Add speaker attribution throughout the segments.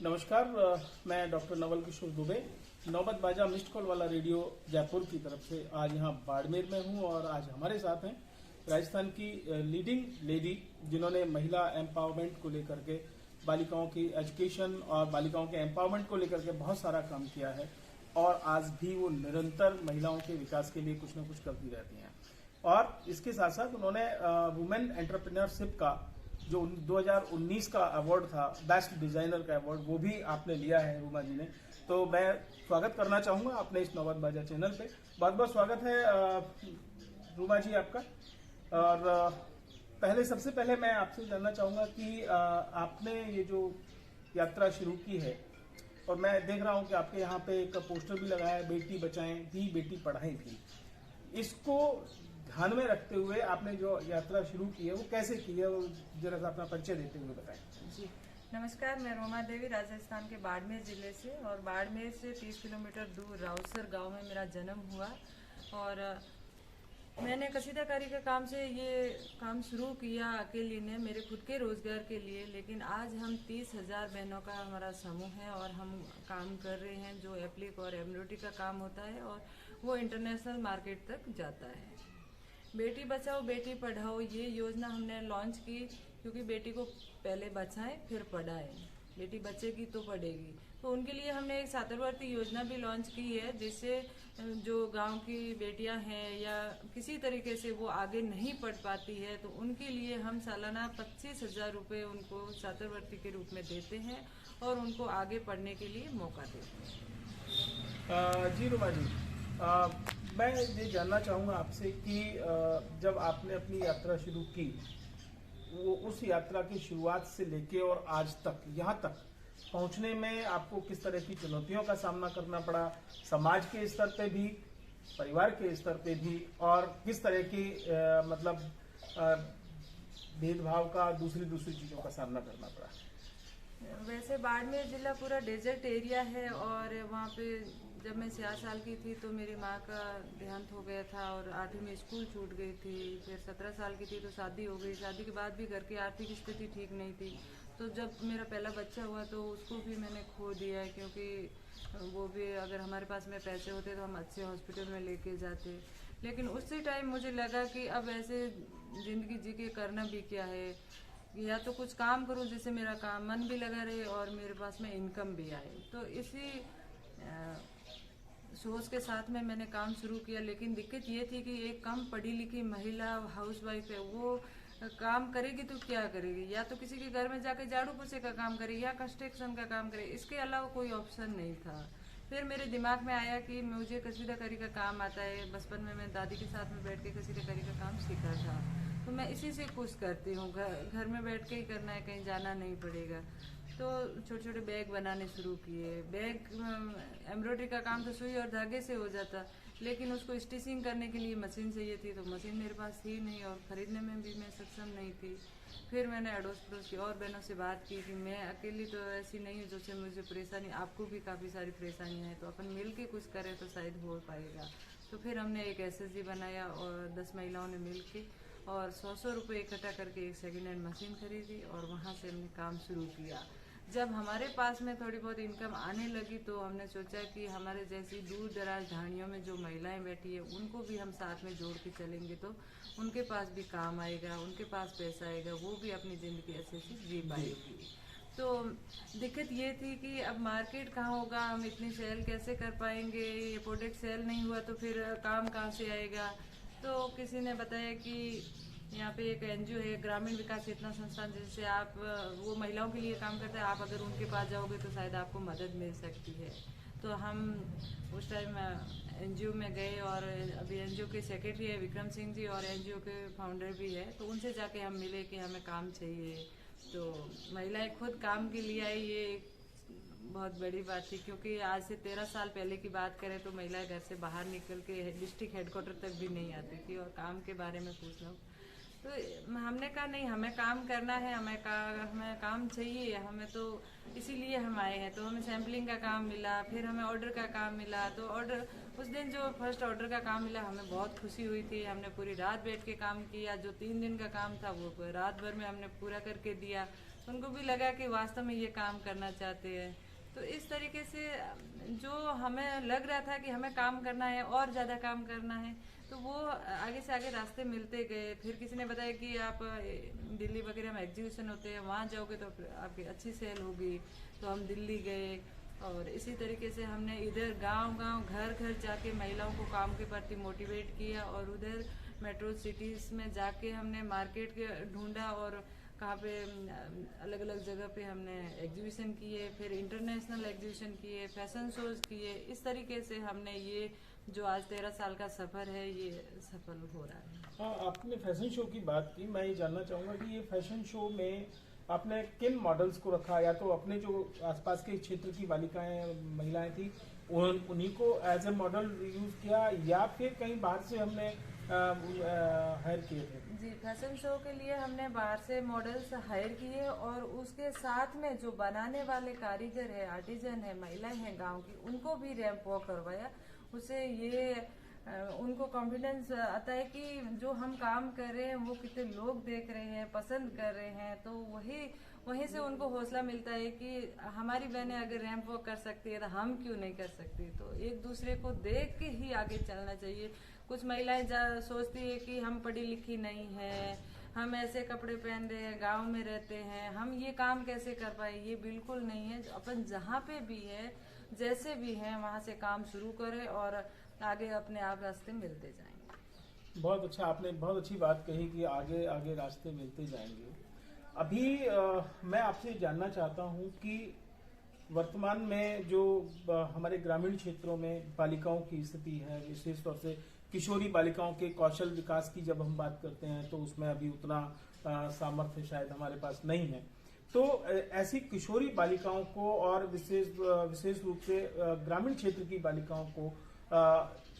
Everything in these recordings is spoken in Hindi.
Speaker 1: नमस्कार। मैं डॉक्टर नवल किशोर दुबे, नौबत बाजा मिस्ड कॉल वाला रेडियो जयपुर की तरफ से आज यहाँ बाड़मेर में हूँ और आज हमारे साथ हैं राजस्थान की लीडिंग लेडी जिन्होंने महिला एम्पावरमेंट को लेकर के, बालिकाओं की एजुकेशन और बालिकाओं के एम्पावरमेंट को लेकर के बहुत सारा काम किया है और आज भी वो निरंतर महिलाओं के विकास के लिए कुछ न कुछ करती रहती हैं। और इसके साथ साथ उन्होंने वुमेन एंटरप्रेन्योरशिप का जो 2019 का अवार्ड था, बेस्ट डिजाइनर का अवार्ड, वो भी आपने लिया है रूमा जी ने। तो मैं स्वागत करना चाहूंगा अपने इस नौबत बाजा चैनल पे। बहुत बहुत स्वागत है रूमा जी आपका। और सबसे पहले मैं आपसे जानना चाहूंगा कि आपने ये जो यात्रा शुरू की है, और मैं देख रहा हूं कि आपके यहाँ पे एक पोस्टर भी लगाया है, बेटी बचाएं भी बेटी पढ़ाएं भी। इसको ध्यान में रखते हुए आपने जो यात्रा शुरू की है वो कैसे की है, वो जरा सा अपना परिचय देते हुए बताएं।
Speaker 2: जी नमस्कार, मैं रोमा देवी राजस्थान के बाड़मेर जिले से, और बाड़मेर से 30 किलोमीटर दूर राउसर गांव में मेरा जन्म हुआ। और मैंने कसीदाकारी के काम से ये काम शुरू किया अकेली ने, मेरे खुद के रोजगार के लिए। लेकिन आज हम 30,000 बहनों का हमारा समूह है और हम काम कर रहे हैं जो एप्लिक और एम्ब्रॉयडरी का काम होता है, और वो इंटरनेशनल मार्केट तक जाता है। बेटी बचाओ बेटी पढ़ाओ ये योजना हमने लॉन्च की क्योंकि बेटी को पहले बचाएं फिर पढ़ाएं। बेटी बचेगी तो पढ़ेगी, तो उनके लिए हमने एक छात्रवृत्ति योजना भी लॉन्च की है, जिससे जो गांव की बेटियां हैं या किसी तरीके से वो आगे नहीं पढ़ पाती है, तो उनके लिए हम सालाना 25,000 रुपये उनको छात्रवृत्ति के रूप में देते हैं और उनको आगे पढ़ने के लिए मौका देते हैं।
Speaker 1: जी रुमा जी, मैं ये जानना चाहूँगा आपसे कि जब आपने अपनी यात्रा शुरू की, वो उस यात्रा की शुरुआत से लेके और आज तक यहाँ तक पहुँचने में आपको किस तरह की चुनौतियों का सामना करना पड़ा, समाज के स्तर पे भी, परिवार के स्तर पे भी, और किस तरह की भेदभाव का, दूसरी चीज़ों का सामना करना पड़ा।
Speaker 2: वैसे बाड़मेर जिला पूरा डेजर्ट एरिया है, और वहाँ पे जब मैं 6 साल की थी तो मेरी माँ का देहांत हो गया था और 8वीं में स्कूल छूट गई थी। फिर 17 साल की थी तो शादी हो गई। शादी के बाद भी घर की आर्थिक स्थिति ठीक नहीं थी, तो जब मेरा पहला बच्चा हुआ तो उसको भी मैंने खो दिया, क्योंकि वो भी, अगर हमारे पास में पैसे होते तो हम अच्छे हॉस्पिटल में लेके जाते। लेकिन उसी टाइम मुझे लगा कि अब ऐसे ज़िंदगी जी के करना भी क्या है, या तो कुछ काम करूं जिससे मेरा काम मन भी लगा रहे और मेरे पास में इनकम भी आए। तो इसी सोच के साथ में मैंने काम शुरू किया। लेकिन दिक्कत ये थी कि एक कम पढ़ी लिखी महिला हाउसवाइफ है, वो काम करेगी तो क्या करेगी, या तो किसी के घर में जाके झाड़ू पोछे का काम करे या कंस्ट्रक्शन का काम करे, इसके अलावा कोई ऑप्शन नहीं था। फिर मेरे दिमाग में आया कि मुझे कसीदाकारी का काम आता है। बचपन में मैं दादी के साथ में बैठ के कसीदाकारी का काम सीखा था, तो मैं इसी से खुश करती हूँ। घर में बैठ के ही करना है, कहीं जाना नहीं पड़ेगा। तो छोटे छोटे बैग बनाने शुरू किए। बैग एम्ब्रॉयडरी का काम तो सुई और धागे से हो जाता, लेकिन उसको स्टिचिंग करने के लिए मशीन चाहिए थी, तो मशीन मेरे पास थी नहीं और ख़रीदने में भी मैं सक्षम नहीं थी। फिर मैंने अड़ोस पड़ोस की और बहनों से बात की कि मैं अकेली तो ऐसी नहीं हूँ जैसे मुझे परेशानी, आपको भी काफ़ी सारी परेशानियाँ हैं, तो अपन मिल के कुछ करें तो शायद हो पाएगा। तो फिर हमने एक SSG बनाया और 10 महिलाओं ने मिल के और 100 रुपये इकट्ठा करके एक सेकेंड हैंड मशीन खरीदी, और वहाँ से हमने काम शुरू किया। जब हमारे पास में थोड़ी बहुत इनकम आने लगी तो हमने सोचा कि हमारे जैसी दूर दराज ढाणियों में जो महिलाएं बैठी है उनको भी हम साथ में जोड़ के चलेंगे तो उनके पास भी काम आएगा, उनके पास पैसा आएगा, वो भी अपनी ज़िंदगी अच्छे से जी पाएगी। तो दिक्कत ये थी कि अब मार्केट कहाँ होगा, हम इतनी सेल कैसे कर पाएंगे, ये प्रोडक्ट सेल नहीं हुआ तो फिर काम कहाँ से आएगा। तो किसी ने बताया कि यहाँ पे एक NGO है, ग्रामीण विकास चेतना संस्थान, जिससे आप, वो महिलाओं के लिए काम करता है, आप अगर उनके पास जाओगे तो शायद आपको मदद मिल सकती है। तो हम उस टाइम NGO में गए, और अभी NGO के सेक्रेटरी है विक्रम सिंह जी, और NGO के फाउंडर भी है, तो उनसे जाके हम मिले कि हमें काम चाहिए। तो महिलाएं खुद काम के लिए आई, ये बहुत बड़ी बात थी, क्योंकि आज से 13 साल पहले की बात करें तो महिलाएं घर से बाहर निकल के डिस्ट्रिक्ट हेडक्वार्टर तक भी नहीं आती थी, और काम के बारे में पूछना। तो हमने कहा नहीं, हमें काम करना है, हमें काम चाहिए, हमें तो इसीलिए हम आए हैं। तो हमें सैम्पलिंग का काम मिला, फिर हमें ऑर्डर का काम मिला। तो ऑर्डर, उस दिन जो फर्स्ट ऑर्डर का काम मिला हमें बहुत खुशी हुई थी। हमने पूरी रात बैठ के काम किया, जो 3 दिन का काम था वो रात भर में हमने पूरा करके दिया। तो उनको भी लगा कि वास्तव में ये काम करना चाहते हैं। तो इस तरीके से जो हमें लग रहा था कि हमें काम करना है और ज़्यादा काम करना है, तो वो आगे से आगे रास्ते मिलते गए। फिर किसी ने बताया कि आप दिल्ली वगैरह में एग्जीबिशन होते हैं, वहाँ जाओगे तो आपकी अच्छी सेल होगी। तो हम दिल्ली गए और इसी तरीके से हमने इधर गांव-गांव, घर-घर जाके महिलाओं को काम के प्रति मोटिवेट किया और उधर मेट्रो सिटीज़ में जाके हमने मार्केट के ढूंढा और कहाँ पे अलग अलग जगह पे हमने एग्जीबिशन किए, फिर इंटरनेशनल एग्जीबिशन किए, फैशन शोज किए। इस तरीके से हमने ये जो आज 13 साल का सफ़र है ये सफल हो रहा है।
Speaker 1: हाँ, आपने फैशन शो की बात की। मैं ये जानना चाहूँगा कि ये फैशन शो में आपने किन मॉडल्स को रखा, या तो अपने जो आसपास के क्षेत्र की बालिकाएं महिलाएं थी उन्हीं को एज ए मॉडल यूज किया, या फिर कहीं बाहर से हमने हायर किए थे?
Speaker 2: जी, फैशन शो के लिए हमने बाहर से मॉडल्स हायर किए और उसके साथ में जो बनाने वाले कारीगर है, आर्टिजन है, महिलाएं हैं गांव की, उनको भी रैंप वॉक करवाया। उससे ये उनको कॉन्फिडेंस आता है कि जो हम काम कर रहे हैं वो कितने लोग देख रहे हैं, पसंद कर रहे हैं। तो वहीं से उनको हौसला मिलता है कि हमारी बहनें अगर रैंप वॉक कर सकती है तो हम क्यों नहीं कर सकती। तो एक दूसरे को देख के ही आगे चलना चाहिए। कुछ महिलाएं सोचती है कि हम पढ़ी लिखी नहीं है, हम ऐसे कपड़े पहन रहे हैं, गांव में रहते हैं, हम ये काम कैसे कर पाए। ये बिल्कुल नहीं है। अपन जहाँ पे भी है, जैसे भी हैं, वहाँ से काम शुरू करें और आगे अपने आप रास्ते मिलते जाएंगे।
Speaker 1: बहुत अच्छा, आपने बहुत अच्छी बात कही कि आगे आगे रास्ते मिलते जाएंगे। अभी मैं आपसे जानना चाहता हूँ कि वर्तमान में जो हमारे ग्रामीण क्षेत्रों में बालिकाओं की स्थिति है, विशेष तौर से किशोरी बालिकाओं के कौशल विकास की जब हम बात करते हैं तो उसमें अभी उतना सामर्थ्य शायद हमारे पास नहीं है। तो ऐसी किशोरी बालिकाओं को और विशेष रूप से ग्रामीण क्षेत्र की बालिकाओं को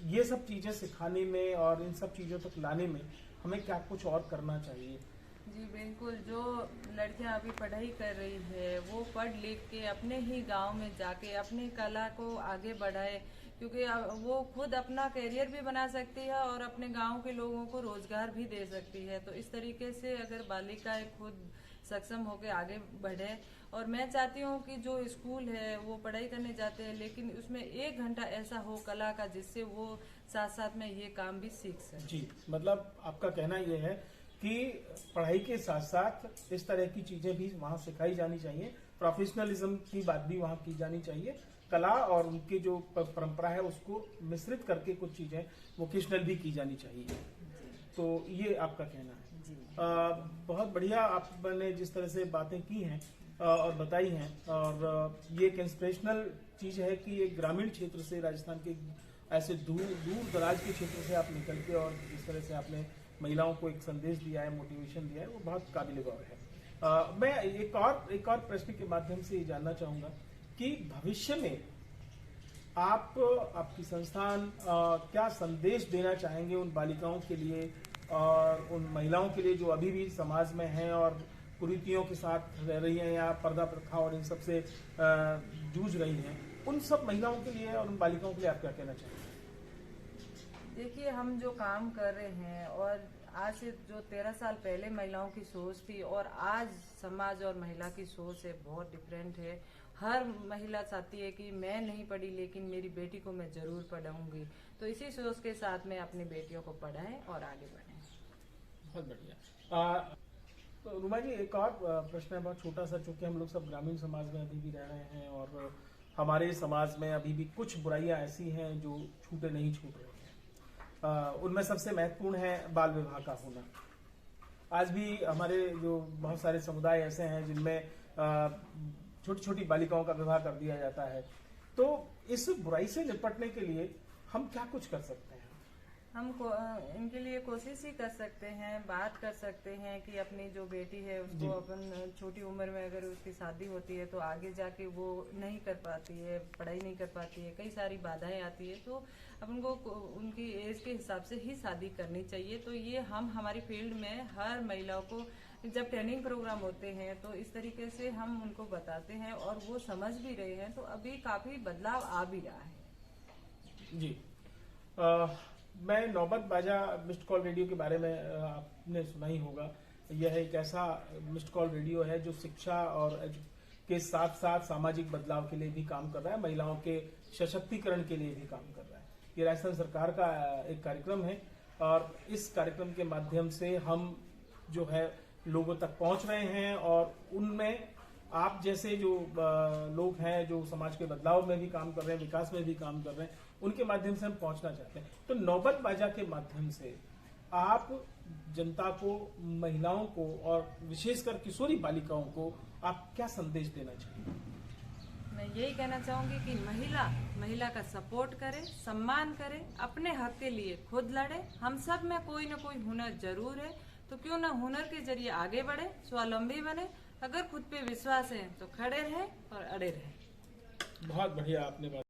Speaker 1: ये सब चीजें सिखाने में और इन सब चीजों तक लाने में हमें क्या कुछ और करना चाहिए?
Speaker 2: जी बिल्कुल, जो लड़कियां अभी पढ़ाई कर रही है वो पढ़ लिख के अपने ही गांव में जाके अपनी कला को आगे बढ़ाए, क्योंकि वो खुद अपना करियर भी बना सकती है और अपने गांव के लोगों को रोजगार भी दे सकती है। तो इस तरीके से अगर बालिकाएं खुद सक्षम होकर आगे बढ़े, और मैं चाहती हूँ कि जो स्कूल है वो पढ़ाई करने जाते हैं लेकिन उसमें 1 घंटा ऐसा हो कला का जिससे वो साथ साथ में ये काम भी सीख सके।
Speaker 1: जी, मतलब आपका कहना ये है कि पढ़ाई के साथ साथ इस तरह की चीजें भी वहाँ सिखाई जानी चाहिए, प्रोफेशनलिज्म की बात भी वहाँ की जानी चाहिए, कला और उनकी जो परंपरा है उसको मिश्रित करके कुछ चीजें वोकेशनल भी की जानी चाहिए। तो ये आपका कहना है। बहुत बढ़िया आपने जिस तरह से बातें की हैं और बताई हैं, और ये एक इंस्पिरेशनल चीज है कि एक ग्रामीण क्षेत्र से, राजस्थान के ऐसे दूर दराज के क्षेत्र से आप निकल के और जिस तरह से आपने महिलाओं को एक संदेश दिया है, मोटिवेशन दिया है, वो बहुत काबिल गौर है। मैं एक और प्रश्न के माध्यम से ये जानना चाहूंगा कि भविष्य में आपकी संस्थान क्या संदेश देना चाहेंगे उन बालिकाओं के लिए और उन महिलाओं के लिए जो अभी भी समाज में हैं और कुरीतियों के साथ रह रही हैं या पर्दा प्रथा और इन सब से जूझ रही हैं, उन सब महिलाओं के लिए और उन बालिकाओं के लिए आप क्या कहना चाहेंगे?
Speaker 2: देखिए, हम जो काम कर रहे हैं और आज से जो 13 साल पहले महिलाओं की सोच थी और आज समाज और महिला की सोच है, बहुत डिफरेंट है। हर महिला चाहती है कि मैं नहीं पढ़ी लेकिन मेरी बेटी को मैं जरूर पढ़ाऊंगी। तो इसी सोच के साथ में अपनी बेटियों को पढ़ाएं और आगे बढ़ें।
Speaker 1: बहुत बढ़िया। तो रुमा जी, एक और प्रश्न है, बहुत छोटा सा, चूंकि हम लोग सब ग्रामीण समाज में अभी भी रह रहे हैं और हमारे समाज में अभी भी कुछ बुराइयां ऐसी हैं जो छूटे नहीं छूट रही हैं। उनमें सबसे महत्वपूर्ण है बाल विवाह का होना। आज भी हमारे जो बहुत सारे समुदाय ऐसे हैं जिनमें छोटी छोटी बालिकाओं का विवाह कर दिया जाता है। तो इस बुराई से निपटने के लिए हम क्या कुछ कर सकते हैं?
Speaker 2: हम इनके लिए कोशिश ही कर सकते हैं, बात कर सकते हैं कि अपनी जो बेटी है उसको अपन छोटी उम्र में अगर उसकी शादी होती है तो आगे जाके वो नहीं कर पाती है, पढ़ाई नहीं कर पाती है, कई सारी बाधाएं आती है। तो अपन को उनकी एज के हिसाब से ही शादी करनी चाहिए। तो ये हम हमारी फील्ड में हर महिलाओं को जब ट्रेनिंग प्रोग्राम होते हैं तो इस तरीके से हम उनको बताते हैं और वो समझ भी रहे हैं। तो अभी काफी बदलाव आ भी रहा है।
Speaker 1: जी, मैं नौबत बाजा मिस्ड कॉल रेडियो के बारे में आपने सुना ही होगा यह एक ऐसा मिस्ड कॉल रेडियो है जो शिक्षा और के साथ साथ सामाजिक बदलाव के लिए भी काम कर रहा है, महिलाओं के सशक्तिकरण के लिए भी काम कर रहा है। ये राजस्थान सरकार का एक कार्यक्रम है और इस कार्यक्रम के माध्यम से हम जो है लोगों तक पहुंच रहे हैं और उनमें आप जैसे जो लोग हैं जो समाज के बदलाव में भी काम कर रहे हैं, विकास में भी काम कर रहे हैं, उनके माध्यम से हम पहुंचना चाहते हैं। तो नौबत बाजा के माध्यम से आप जनता को, महिलाओं को और विशेषकर किशोरी बालिकाओं को आप क्या संदेश देना चाहिए?
Speaker 2: मैं यही कहना चाहूंगी कि महिला का सपोर्ट करे, सम्मान करे, अपने हक के लिए खुद लड़े। हम सब में कोई ना कोई हुनर जरूर है, तो क्यों ना हुनर के जरिए आगे बढ़े, स्वावलंबी बने। अगर खुद पे विश्वास है तो खड़े रहे और अड़े रहे।
Speaker 1: बहुत बढ़िया आपने बात